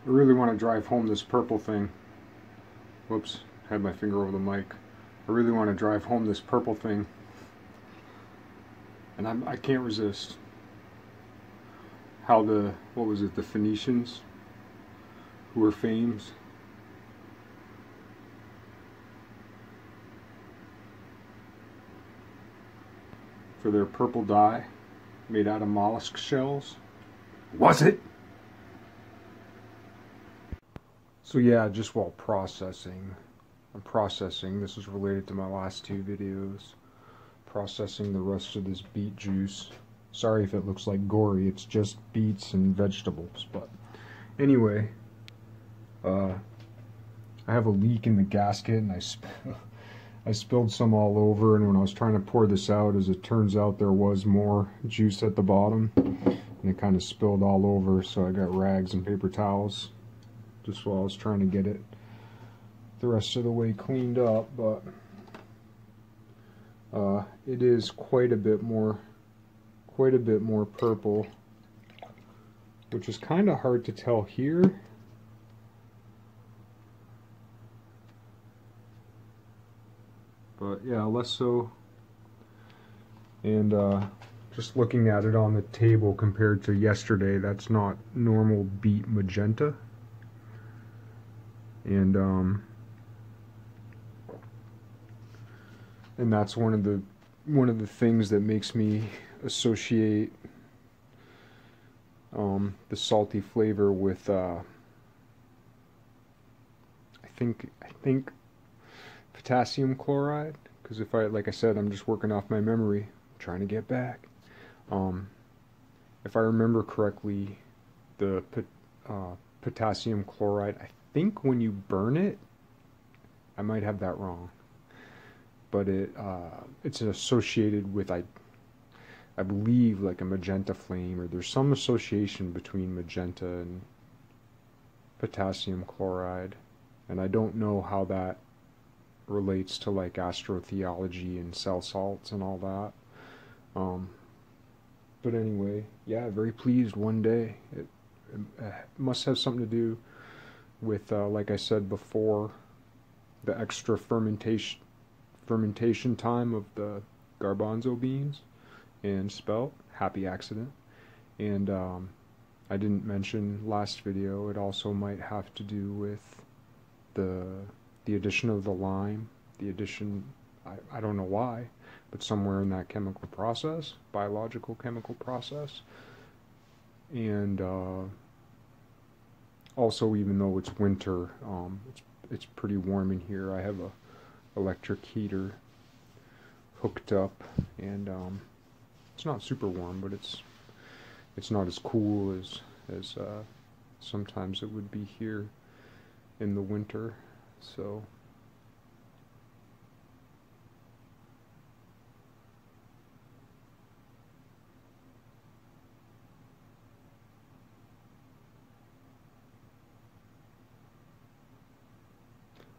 I really want to drive home this purple thing. Whoops, had my finger over the mic. I really want to drive home this purple thing. And I can't resist. How the, what was it, the Phoenicians, who were famed, for their purple dye made out of mollusk shells. Was it? So yeah, just while processing, this is related to my last two videos, processing the rest of this beet juice. Sorry if it looks like gory, it's just beets and vegetables, but anyway, I have a leak in the gasket and I spilled some all over, and when I was trying to pour this out, as it turns out, there was more juice at the bottom, and it kind of spilled all over, so I got rags and paper towels just while I was trying to get it the rest of the way cleaned up. But it is quite a bit more purple, which is kind of hard to tell here. But yeah, less so. And just looking at it on the table compared to yesterday, that's not normal beet magenta. And that's one of the things that makes me associate the salty flavor with I think potassium chloride, because if like I said, I'm just working off my memory, trying to get back. If I remember correctly, the potassium chloride, I think when you burn it, I might have that wrong, but it's associated with, I believe, like a magenta flame, or there's some association between magenta and potassium chloride, and I don't know how that relates to like astrotheology and cell salts and all that. But anyway, yeah, very pleased one day. It must have something to do with, like I said before, the extra fermentation time of the garbanzo beans and spelt. Happy accident. And I didn't mention last video, it also might have to do with the addition of the lime, the addition, I don't know why, but somewhere in that chemical process, biological chemical process. And also, even though it's winter, it's pretty warm in here. I have a electric heater hooked up, and it's not super warm, but it's not as cool as sometimes it would be here in the winter. So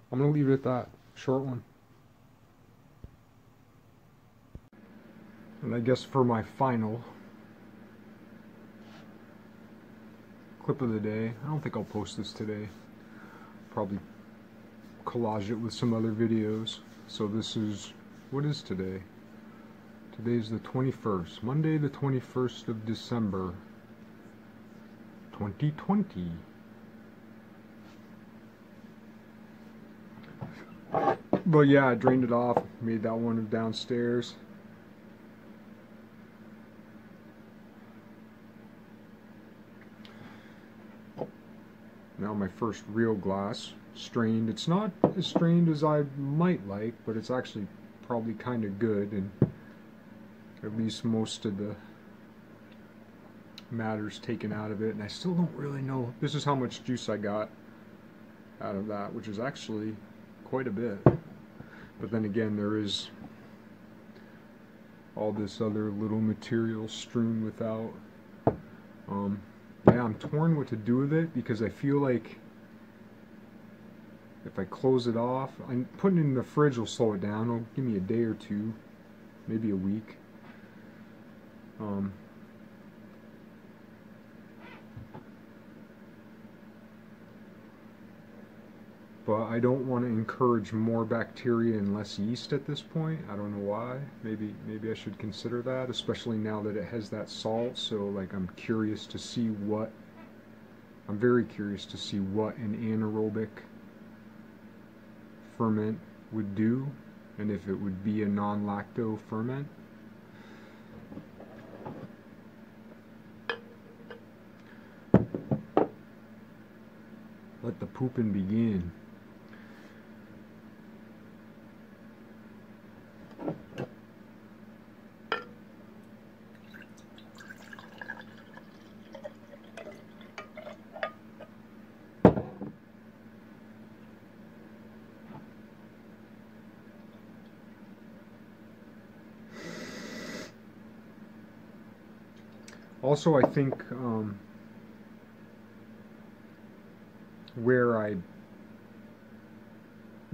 I'm gonna leave it at that. Short one. And I guess for my final clip of the day, I don't think I'll post this today. Probably collage it with some other videos. So this is, what is today? Today's the 21st, Monday the 21st of December, 2020. But yeah, I drained it off, made that one downstairs. Now my first real glass, strained. It's not as strained as I might like, but it's actually probably kind of good, and at least most of the matter's taken out of it. And I still don't really know, this is how much juice I got out of that, which is actually quite a bit. But then again, there is all this other little material strewn without. Yeah, I'm torn what to do with it, because I feel like if I close it off, I'm putting it in the fridge will slow it down. It'll give me a day or two, maybe a week. but I don't want to encourage more bacteria and less yeast at this point. I don't know why. Maybe I should consider that, especially now that it has that salt. So like I'm very curious to see what an anaerobic ferment would do, and if it would be a non-lacto ferment. Let the pooping begin. Also, I think where I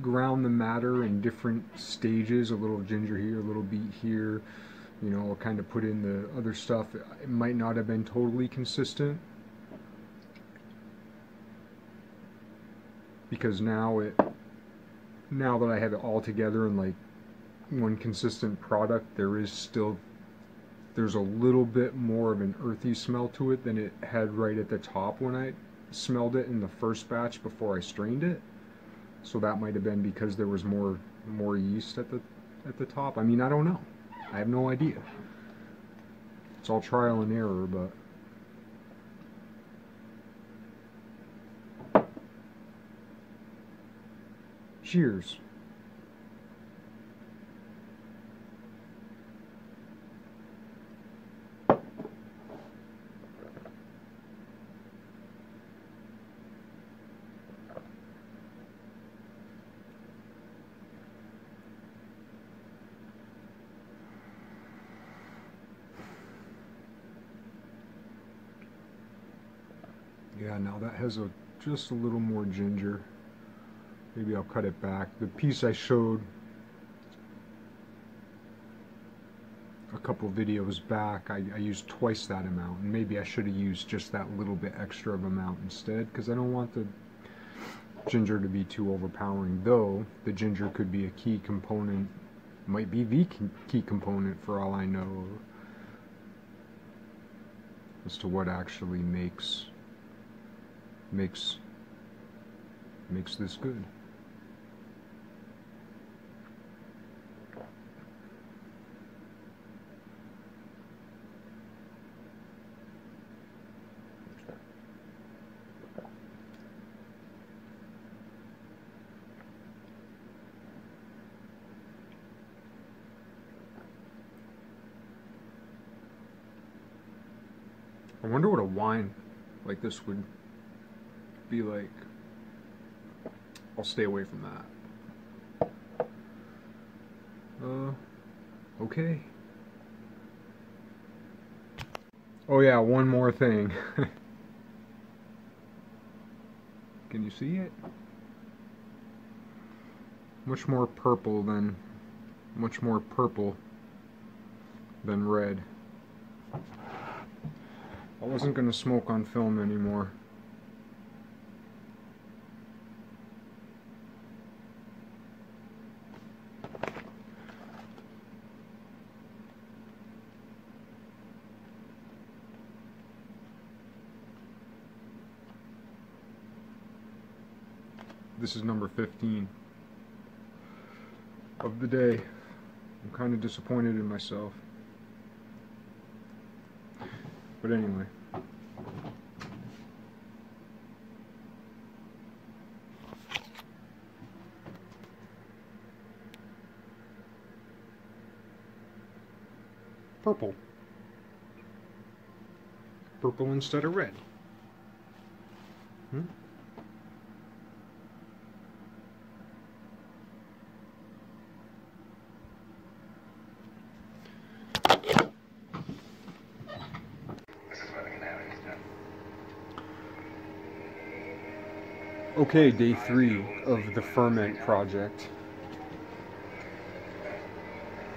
ground the matter in different stages, a little ginger here, a little beet here, you know, I'll kind of put in the other stuff. It might not have been totally consistent, because now that I have it all together in like one consistent product, there's a little bit more of an earthy smell to it than it had right at the top when I smelled it in the first batch before I strained it. So that might have been because there was more yeast at the top. I mean, I don't know. I have no idea. It's all trial and error, but cheers. Yeah, now that has just a little more ginger. Maybe I'll cut it back. The piece I showed a couple videos back, I used twice that amount, and maybe I should have used just that little bit extra of amount instead, because I don't want the ginger to be too overpowering, though the ginger could be a key component, might be the key component for all I know, as to what actually makes this good. I wonder what a wine like this would be like. I'll stay away from that. Okay. Oh yeah, one more thing. Can you see it? Much more purple than red. I wasn't gonna smoke on film anymore. This is number 15 of the day. I'm kind of disappointed in myself. But anyway. Purple. Purple instead of red. Okay, day 3 of the ferment project.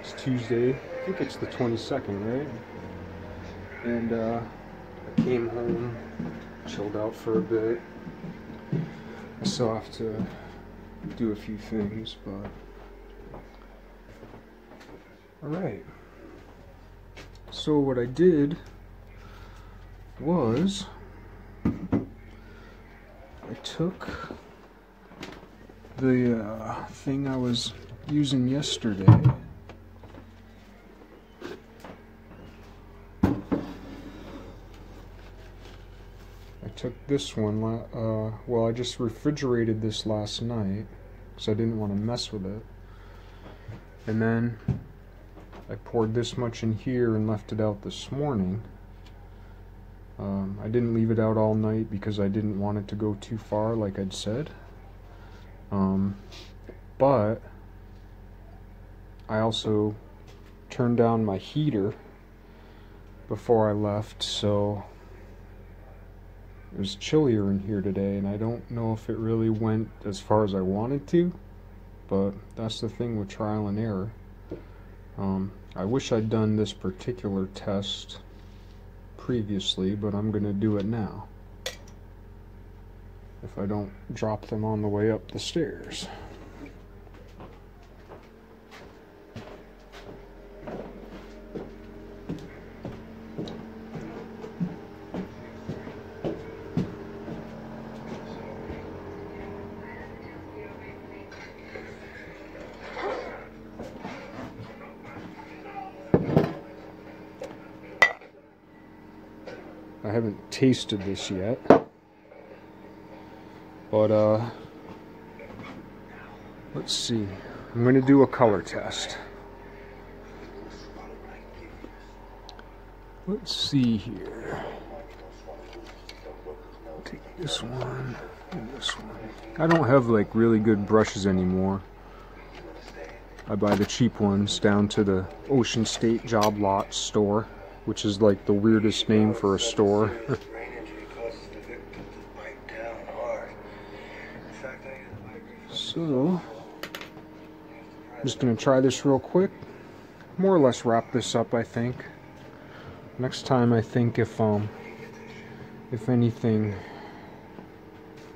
It's Tuesday, I think it's the 22nd, right? And I came home, chilled out for a bit. I still have to do a few things, but alright. So what I did was I took the thing I was using yesterday. I took this one, well, I just refrigerated this last night because I didn't want to mess with it. And then I poured this much in here and left it out this morning. I didn't leave it out all night because I didn't want it to go too far, like I'd said. But I also turned down my heater before I left, so it was chillier in here today, and I don't know if it really went as far as I wanted to, but that's the thing with trial and error. I wish I'd done this particular test previously, but I'm gonna do it now if I don't drop them on the way up the stairs. I haven't tasted this yet, but let's see. I'm going to do a color test. Let's see here. Take this one and this one. I don't have like really good brushes anymore. I buy the cheap ones down to the Ocean State Job Lot store, which is like the weirdest name for a store. So, I'm just going to try this real quick. More or less wrap this up, I think. Next time, I think if anything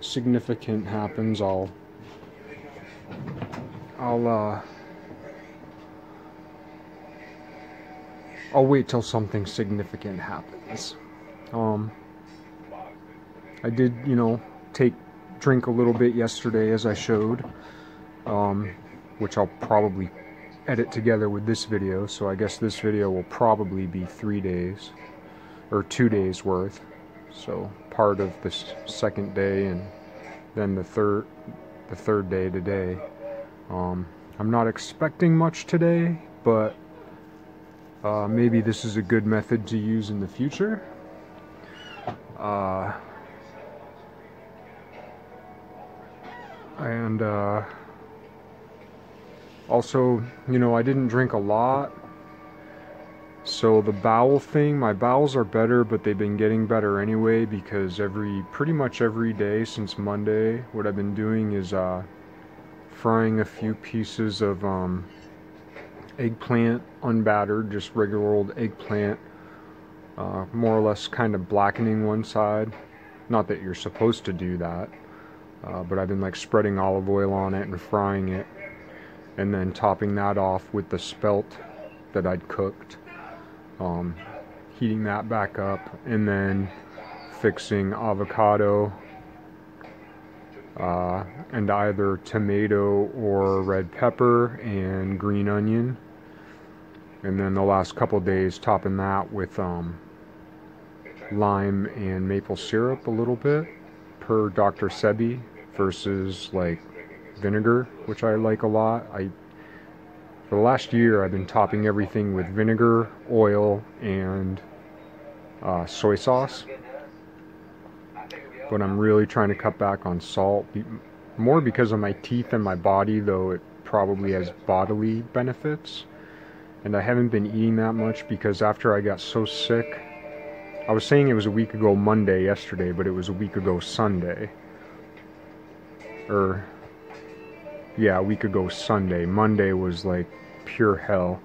significant happens, I'll wait till something significant happens. I did, drink a little bit yesterday, as I showed, which I'll probably edit together with this video, so I guess this video will probably be 3 days, or 2 days worth. So part of this second day and then the third day today. I'm not expecting much today, but maybe this is a good method to use in the future. Also, I didn't drink a lot, so the bowel thing, my bowels are better, but they've been getting better anyway, because pretty much every day since Monday, what I've been doing is frying a few pieces of eggplant, unbattered, just regular old eggplant, more or less kind of blackening one side. Not that you're supposed to do that, but I've been like spreading olive oil on it and frying it, and then topping that off with the spelt that I'd cooked, heating that back up, and then fixing avocado and either tomato or red pepper and green onion, and then the last couple days topping that with lime and maple syrup a little bit per Dr. Sebi versus like vinegar, which I like a lot. For the last year I've been topping everything with vinegar, oil, and soy sauce, but I'm really trying to cut back on salt, more because of my teeth and my body, though it probably has bodily benefits. And I haven't been eating that much because after I got so sick, I was saying it was a week ago Monday yesterday, but it was a week ago Sunday. Yeah, a week ago Sunday. Monday was like pure hell,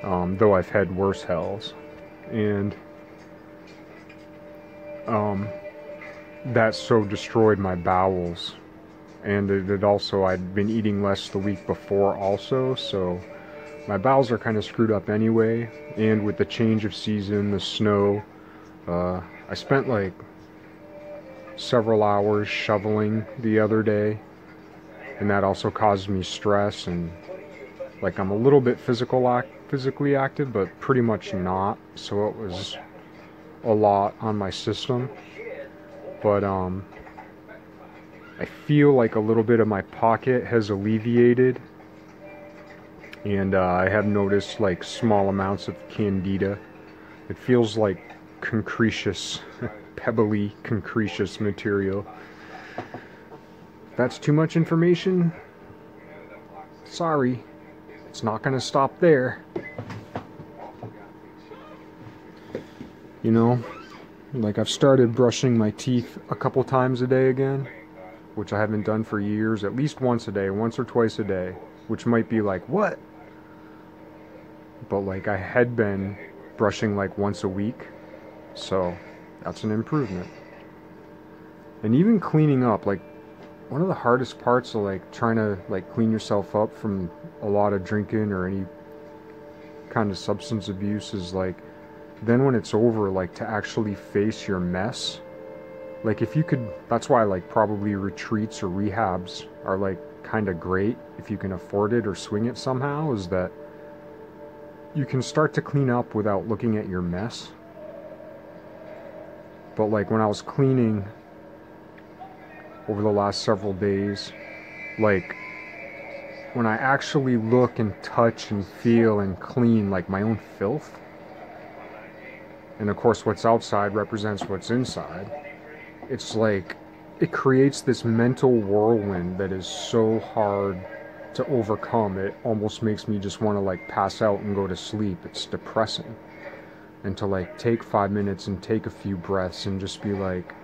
though I've had worse hells. And that so destroyed my bowels and it also, I'd been eating less the week before also, so my bowels are kind of screwed up anyway. And with the change of season, the snow, I spent like several hours shoveling the other day, and that also caused me stress. And like, I'm a little bit physically active, but pretty much not, so it was a lot on my system. But I feel like a little bit of my pocket has alleviated, and I have noticed like small amounts of candida. It feels like concretious, pebbly concretious material. If that's too much information, sorry, it's not gonna stop there. You know, like, I've started brushing my teeth a couple times a day again, which I haven't done for years, at least once a day, once or twice a day, which might be like, what? But like, I had been brushing like once a week, so that's an improvement. And even cleaning up, like, one of the hardest parts of like trying to like clean yourself up from a lot of drinking or any kind of substance abuse is like, then when it's over, like, to actually face your mess. Like, if you could, that's why like probably retreats or rehabs are like kind of great if you can afford it or swing it somehow, is that you can start to clean up without looking at your mess. But like, when I was cleaning over the last several days, like, when I actually look and touch and feel and clean like my own filth, and of course what's outside represents what's inside, it's like, it creates this mental whirlwind that is so hard to overcome. It almost makes me just want to like pass out and go to sleep. It's depressing. And to like take 5 minutes and take a few breaths and just be like,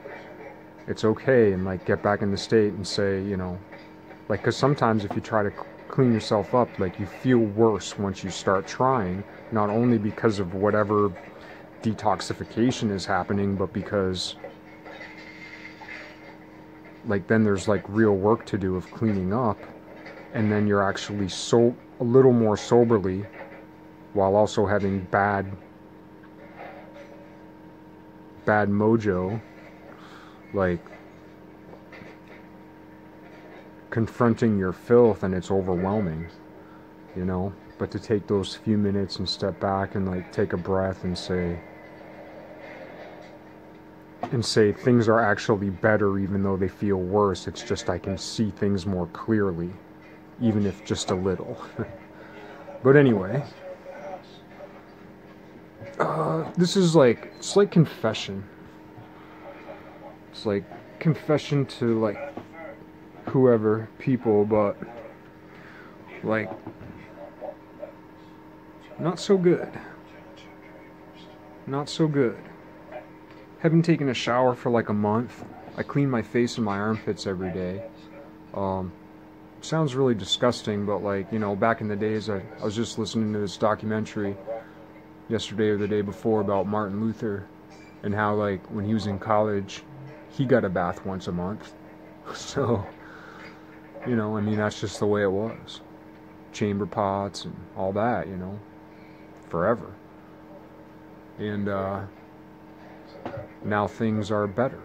it's okay, and like get back in the state and say, you know, like, because sometimes if you try to clean yourself up, like, you feel worse once you start trying, not only because of whatever detoxification is happening, but because like then there's like real work to do of cleaning up, and then you're actually a little more soberly while also having bad mojo, like confronting your filth, and it's overwhelming, you know. But to take those few minutes and step back and like take a breath and say things are actually better even though they feel worse. It's just I can see things more clearly, even if just a little. But anyway, this is like, it's like confession. It's like confession to like whoever, people, but like, not so good. Not so good. Haven't taken a shower for like a month. I clean my face and my armpits every day. Sounds really disgusting, but like, you know, back in the days, I was just listening to this documentary yesterday or the day before about Martin Luther, and how like when he was in college, he got a bath once a month. So, you know, I mean, that's just the way it was. Chamber pots and all that, you know, forever. And now things are better,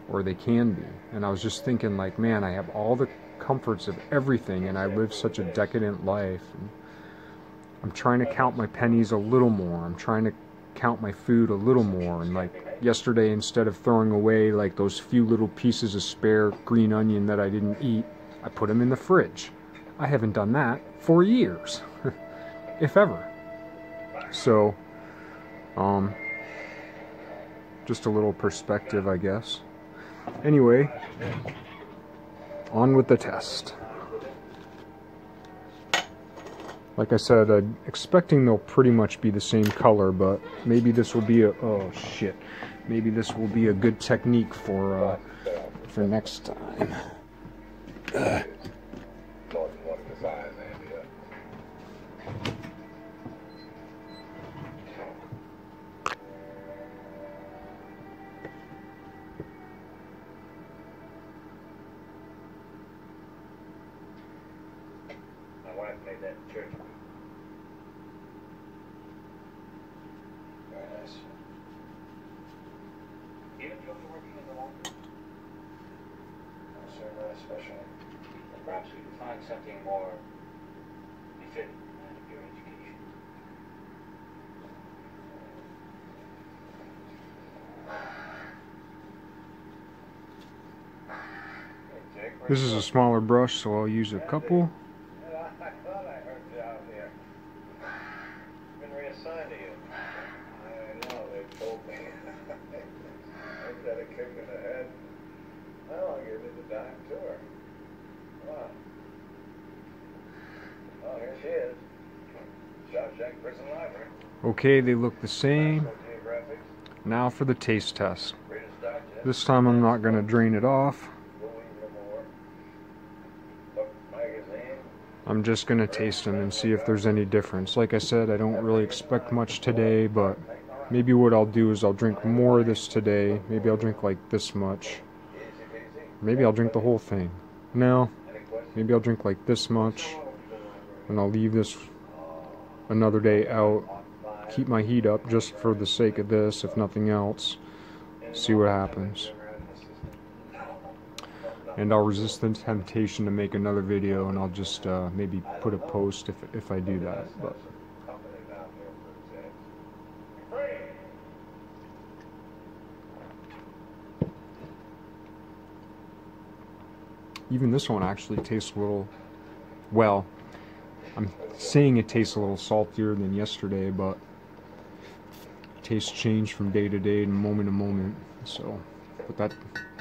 or they can be. And I was just thinking like, man, I have all the comforts of everything, and I live such a decadent life. And I'm trying to count my pennies a little more. I'm trying to count my food a little more. And like yesterday, instead of throwing away like those few little pieces of spare green onion that I didn't eat, I put them in the fridge. I haven't done that for years, if ever. So, just a little perspective, I guess. Anyway, on with the test. Like I said, I'm expecting they'll pretty much be the same color, but maybe this will be maybe this will be a good technique for next time. made that in church. Very nice. You enjoy working in the laundry? No, sir, not especially. Perhaps we can find something more befitting out of your education. This is a smaller brush, so I'll use a couple. I thought I heard you out there. Been reassigned to you. I know, they told me. I've got a kick in the head. Well, I'll give you the dime tour. Come on. Oh, here she is. Shawshank Prison Library. Okay, they look the same. Now for the taste test. This time I'm not going to drain it off. I'm just going to taste them and see if there's any difference. Like I said, I don't really expect much today, but maybe what I'll do is I'll drink more of this today. Maybe I'll drink like this much. Maybe I'll drink the whole thing. No, maybe I'll drink like this much, and I'll leave this another day out. Keep my heat up just for the sake of this, if nothing else. See what happens. And I'll resist the temptation to make another video, and I'll just maybe put a post if I do that. But even this one actually tastes a little, well, I'm saying it tastes a little saltier than yesterday, but tastes change from day to day and moment to moment. So, but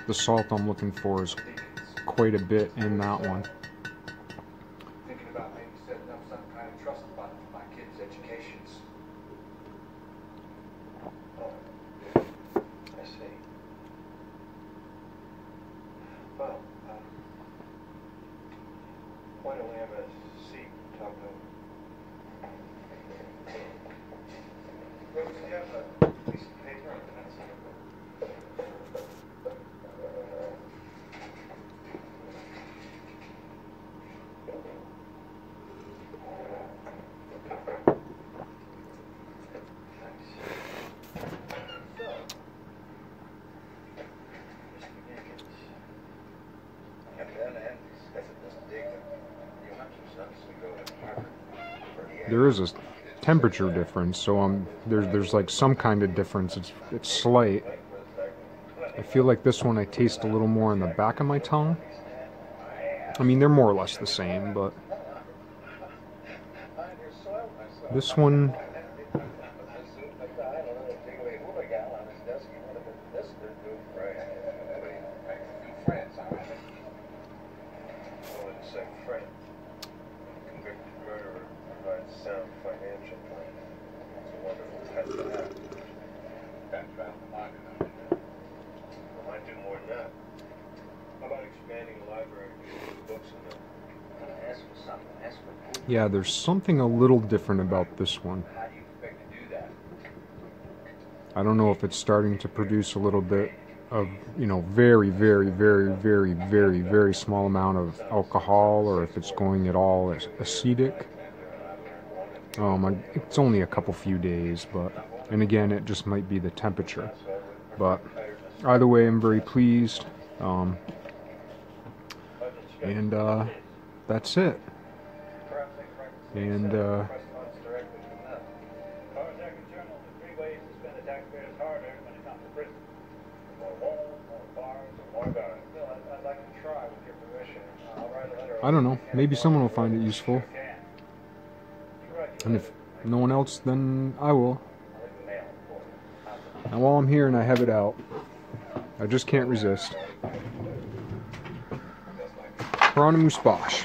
the salt I'm looking for is quite a bit in that one. Thinking about maybe setting up some kind of trust fund for my kids' educations. Oh, I see. Well, why don't we have a seat and talk over? Well, we have a piece of paper and that's it. There is a temperature difference, so there's like some kind of difference. It's slight. I feel like this one I taste a little more in the back of my tongue. I mean, they're more or less the same, but this one, yeah, there's something a little different about this one. I don't know if it's starting to produce a little bit of, you know, very, very, very, very, very, very small amount of alcohol, or if it's going at all acidic. It's only a couple few days, but, and again, it just might be the temperature. But either way, I'm very pleased. And that's it. And I don't know, maybe someone will find it useful, and if no one else, then I will. And while I'm here and I have it out, I just can't resist. Hieronymus Bosch.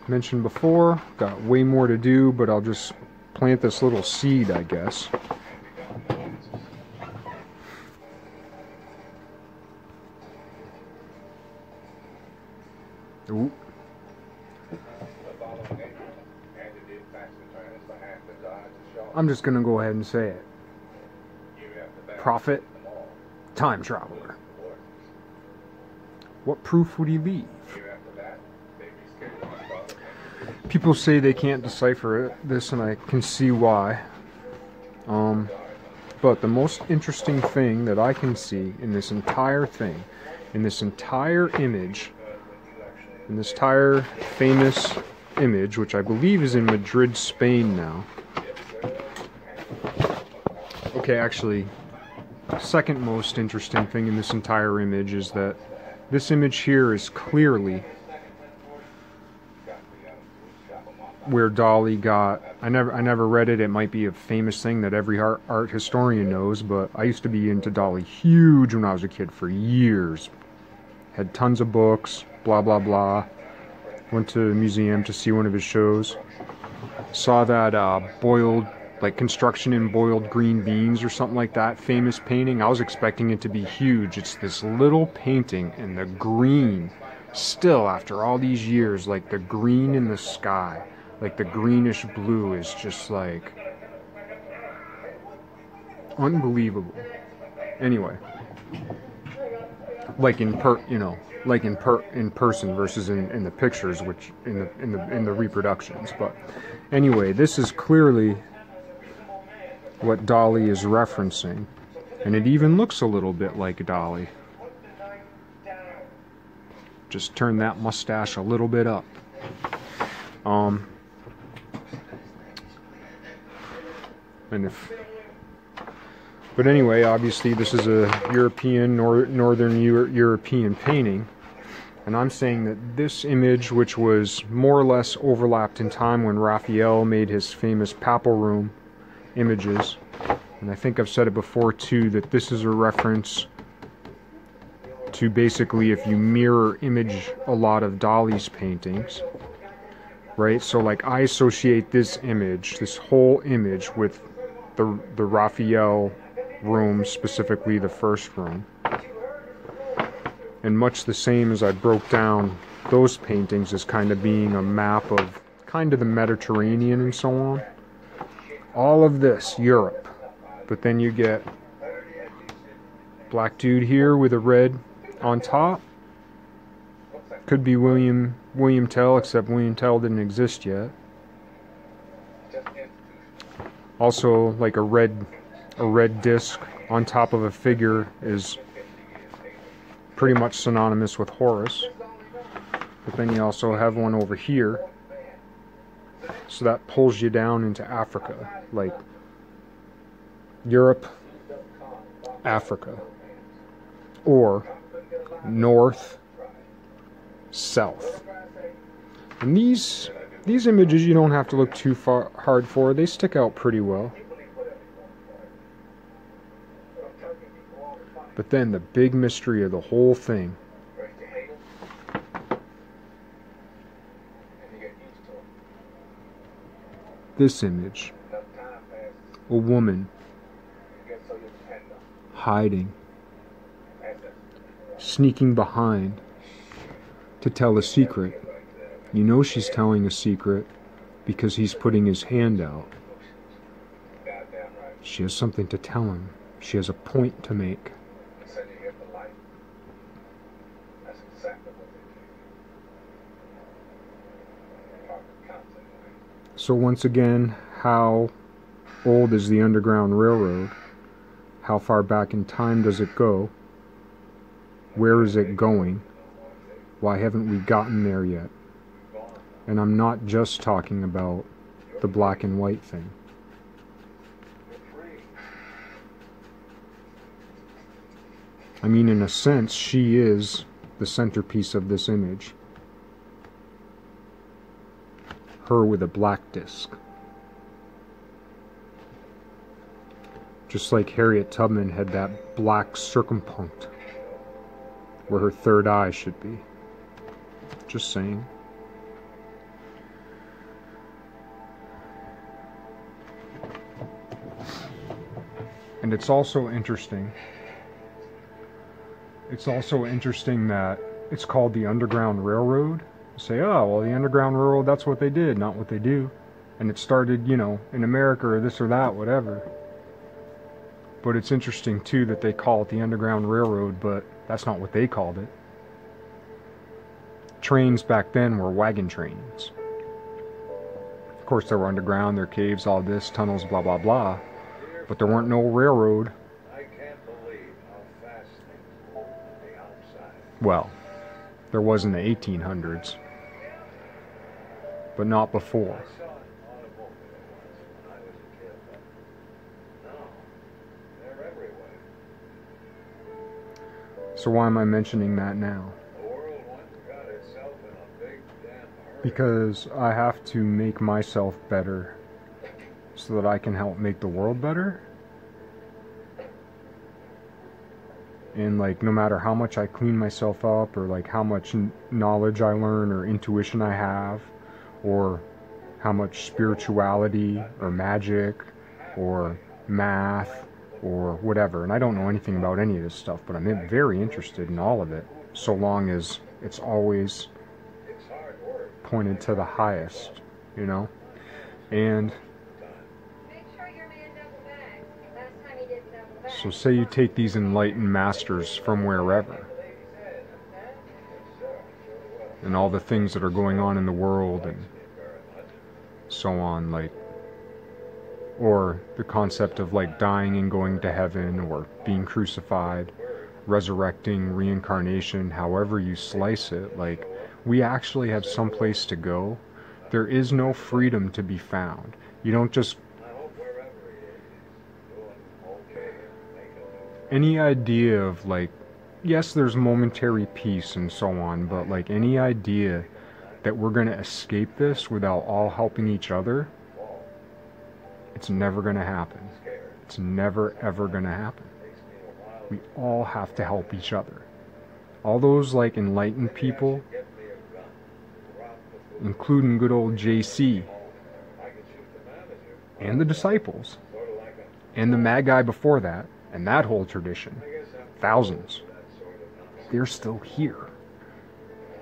Mentioned before, got way more to do, but I'll just plant this little seed, I guess. Ooh. I'm just gonna go ahead and say it. Prophet, time traveler. What proof would he leave? People say they can't decipher this, and I can see why. But the most interesting thing that I can see in this entire thing, in this entire image, in this entire famous image, which I believe is in Madrid, Spain now. Okay, actually, second most interesting thing in this entire image is that this image here is clearly where Dali got. I never read it. It might be a famous thing that every art historian knows, but I used to be into Dali huge when I was a kid for years. Had tons of books, blah blah blah. Went to a museum to see one of his shows. Saw that boiled, like construction in boiled green beans or something like that, famous painting. I was expecting it to be huge. It's this little painting, and the green, still after all these years, like the green in the sky, like the greenish blue is just like unbelievable. Anyway, like in person versus in the pictures, which in the reproductions. But anyway, this is clearly what Dali is referencing, and it even looks a little bit like Dali. Just turn that mustache a little bit up. But anyway, obviously this is a European, Northern European painting, and I'm saying that this image, which was more or less overlapped in time when Raphael made his famous Papal Room images, and I think I've said it before too, that this is a reference to basically if you mirror image a lot of Dali's paintings, right? So like I associate this image, this whole image, with the Raphael room, specifically the first room, and much the same as I broke down those paintings as kind of being a map of kind of the Mediterranean and so on. All of this, Europe, but then you get black dude here with a red on top. Could be William Tell, except William Tell didn't exist yet. Also, like a red disc on top of a figure is pretty much synonymous with Horus. But then you also have one over here, so that pulls you down into Africa, like Europe, Africa, or north, south. And these images you don't have to look too hard for. They stick out pretty well. But then the big mystery of the whole thing, this image, a woman hiding, sneaking behind to tell a secret. You know she's telling a secret because he's putting his hand out. She has something to tell him. She has a point to make. So once again, how old is the Underground Railroad? How far back in time does it go? Where is it going? Why haven't we gotten there yet? And I'm not just talking about the black and white thing. I mean, in a sense, she is the centerpiece of this image. Her with a black disc. Just like Harriet Tubman had that black circumpunct where her third eye should be. Just saying. And it's also interesting. It's also interesting that it's called the Underground Railroad. You say, oh, well, the Underground Railroad, that's what they did, not what they do. And it started, you know, in America or this or that, whatever. But it's interesting, too, that they call it the Underground Railroad, but that's not what they called it. Trains back then were wagon trains. course, they were underground, there were caves, all this, tunnels, blah, blah, blah. But there weren't no railroad. I can't believe how fast things move on the outside. Well, there was in the 1800s, but not before. I saw an automobile once when I was a kid, but no, they're everywhere. So why am I mentioning that now? The world went and got itself in a big damn hurry. Because I have to make myself better so that I can help make the world better. And like, no matter how much I clean myself up, or like how much knowledge I learn or intuition I have, or how much spirituality or magic or math or whatever, and I don't know anything about any of this stuff, but I'm very interested in all of it, so long as it's always It's hard work. pointed to the highest, you know? And Make sure your man double bags. Last time he did double bags. so say you take these enlightened masters from wherever, and all the things that are going on in the world and so on, like, or the concept of like dying and going to heaven, or being crucified, resurrecting, reincarnation, however you slice it, like, we actually have some place to go. There is no freedom to be found. You don't just, I hope wherever he is, he's doing okay and making it. any idea of like, yes, there's momentary peace and so on, but like any idea that we're going to escape this without all helping each other, it's never going to happen. It's never ever going to happen. We all have to help each other. All those like enlightened people, Get me a gun. Rob the food. including good old JC I could shoot the manager. and the disciples Sort of like a, and the mad guy before that and that whole tradition, I guess I'm thousands, that sort of nonsense. they're still here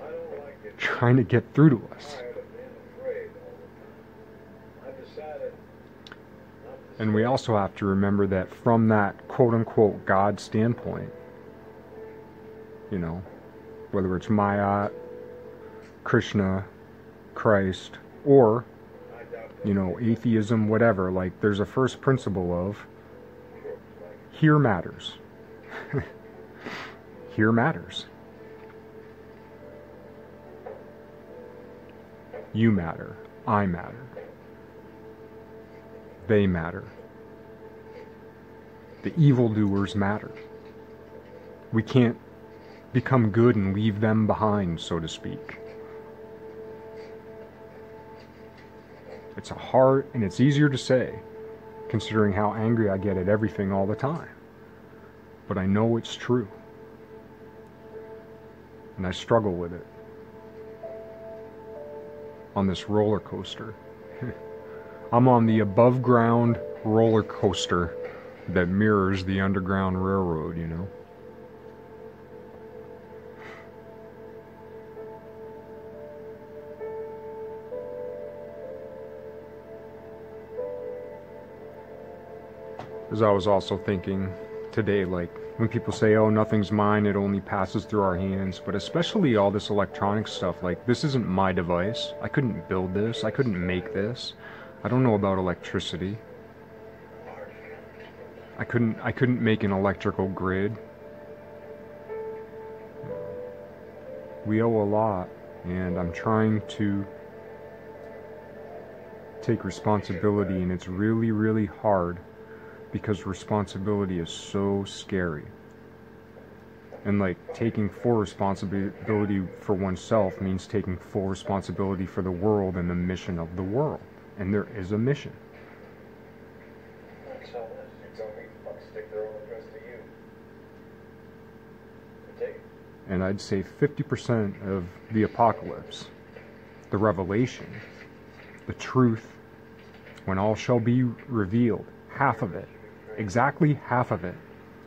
I don't like it. trying to get through to us. Tired of being afraid all the time. I've decided not to And we also have to remember that from that quote-unquote God standpoint, you know, whether it's Maya, Krishna, Christ, or, I doubt you know, atheism, whatever, like, there's a first principle of here matters. Here matters. You matter. I matter. They matter. The evildoers matter. We can't become good and leave them behind, so to speak. It's hard, and it's easier to say, considering how angry I get at everything all the time. But I know it's true. And I struggle with it. On this roller coaster. I'm on the above ground roller coaster that mirrors the Underground Railroad, you know. As I was also thinking today, like, when people say, oh, nothing's mine, it only passes through our hands, but especially all this electronic stuff, like, this isn't my device. I couldn't build this. I couldn't make this. I don't know about electricity. I couldn't make an electrical grid. We owe a lot, and I'm trying to take responsibility, and it's really, really hard because responsibility is so scary. And like, taking full responsibility for oneself means taking full responsibility for the world and the mission of the world. And there is a mission. That's all this. You told me to stick their own address to you. You take it. And I'd say 50% of the apocalypse, the revelation, the truth, when all shall be revealed, half of it, exactly half of it,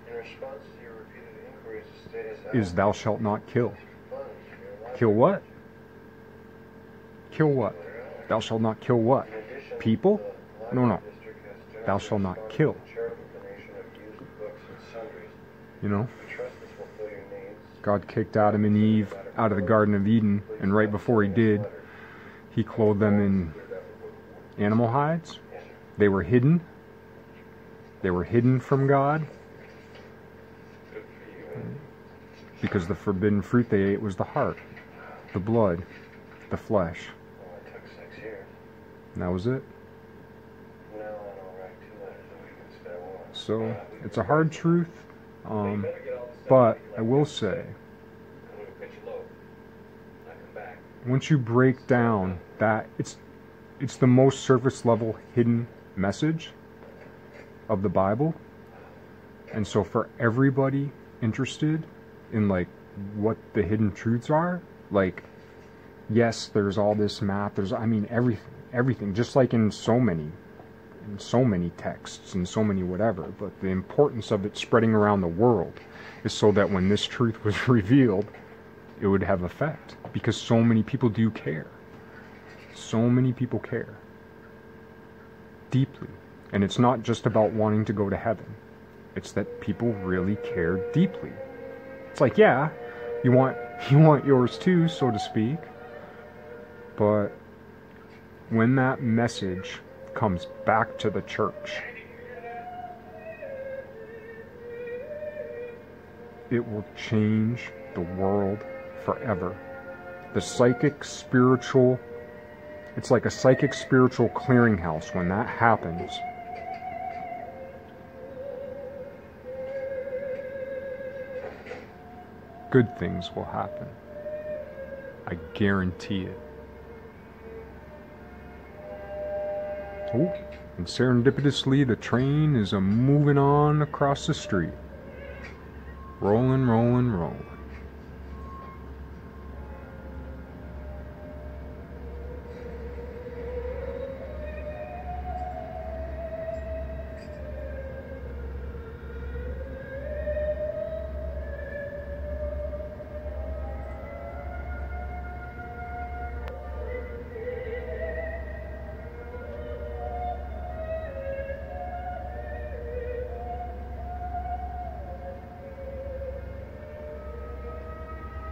In response to your repeated inquiries, the state has is thou shalt not kill. funds your life. Kill what? Kill what? Thou shalt not kill what? In addition, People? the No, no. Library District has Thou shalt not kill. charitable donation of used books and sundries. You know? We trust this will fill your needs. God kicked Adam and Eve out of the Garden of Eden, and right before he did, he clothed them animal hides. They were hidden. They were hidden from God. Good for you. Because the forbidden fruit they ate was the heart, the blood, the flesh. Well, it took 6 years. And that was it. No, I don't write 2 letters a week and spare one. So it's a hard truth, but I will say, once you break down that, it's the most surface level hidden message of the Bible. And so for everybody interested in like what the hidden truths are, like, yes, there's all this math, there's, I mean, everything, just like in so many texts and so many whatever, but the importance of it spreading around the world is so that when this truth was revealed, it would have effect, because so many people do care. So many people care deeply. And it's not just about wanting to go to heaven. It's that people really care deeply. It's like, yeah, you want yours too, so to speak. But when that message comes back to the church, it will change the world forever. The psychic spiritual, it's like a psychic spiritual clearinghouse. When that happens, good things will happen. I guarantee it. Oh, and serendipitously the train is moving on across the street. Rolling, rolling, rolling.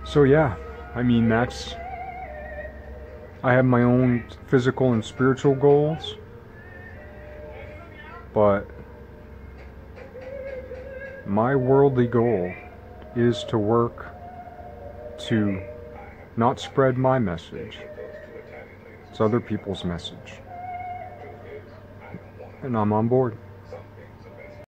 So yeah, I mean, I have my own physical and spiritual goals, but my worldly goal is to work to not spread my message. It's other people's message. And I'm on board.